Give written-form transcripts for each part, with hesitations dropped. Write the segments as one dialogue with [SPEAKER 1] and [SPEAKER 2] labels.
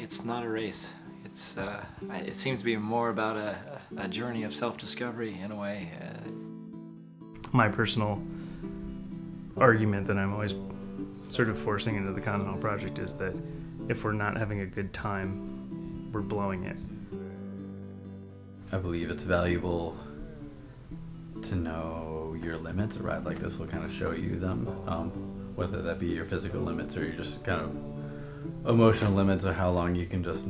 [SPEAKER 1] it's not a race. It seems to be more about a journey of self-discovery in a way.
[SPEAKER 2] My personal argument that I'm always sort of forcing into the Continental Project is that if we're not having a good time, we're blowing it.
[SPEAKER 3] I believe it's valuable to know your limits. A ride like this will kind of show you them, whether that be your physical limits or your just kind of emotional limits, or how long you can just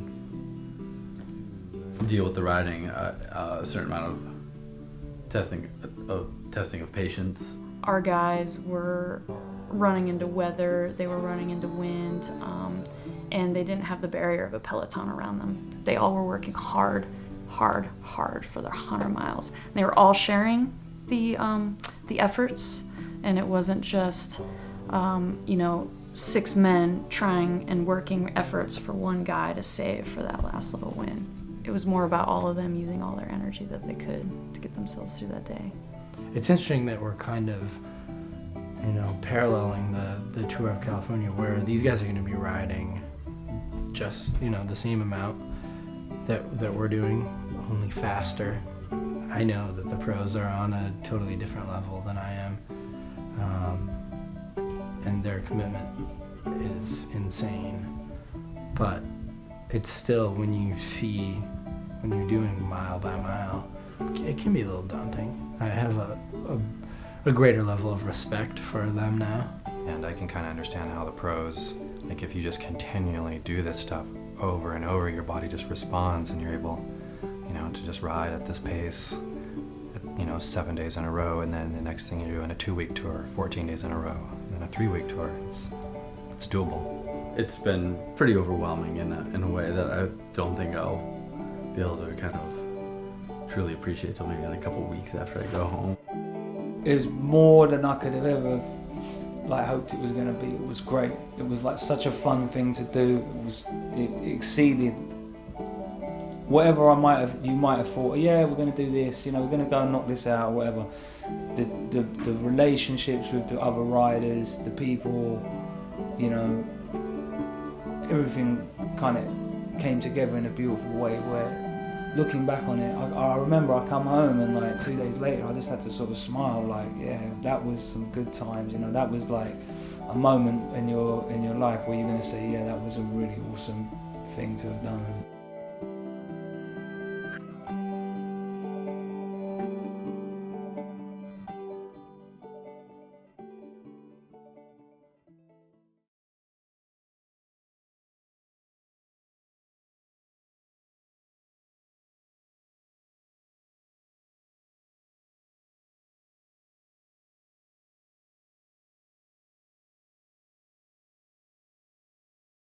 [SPEAKER 3] deal with the riding. A certain amount of testing of patience.
[SPEAKER 4] Our guys were running into weather, they were running into wind, and they didn't have the barrier of a peloton around them. They all were working hard for their 100 miles. They were all sharing the efforts, and it wasn't just 6 men trying and working efforts for one guy to save for that last little win. It was more about all of them using all their energy that they could to get themselves through that day.
[SPEAKER 5] It's interesting that we're kind of, paralleling the Tour of California, where these guys are going to be riding just, the same amount that we're doing, only faster. I know that the pros are on a totally different level than I am, and their commitment is insane. But it's still, when you're doing mile by mile, it can be a little daunting. I have a greater level of respect for them now.
[SPEAKER 6] And I can kind of understand how the pros, like if you just continually do this stuff over and over, your body just responds and you're able, to just ride at this pace, 7 days in a row, and then the next thing you do in a 2-week tour, 14 days in a row, and then a 3-week tour. It's doable.
[SPEAKER 3] It's been pretty overwhelming in a way that I don't think I'll be able to kind of truly appreciate till maybe a couple weeks after I go home.
[SPEAKER 7] It was more than I could have ever hoped it was going to be. It was great. It was such a fun thing to do. It exceeded whatever you might have thought. Yeah, we're going to do this. We're going to go and knock this out or whatever. The relationships with the other riders, the people, everything kind of came together in a beautiful way. Where, looking back on it, I remember I come home and 2 days later I just had to sort of smile, yeah, that was some good times. That was a moment in your life where you're going to say, yeah, that was a really awesome thing to have done.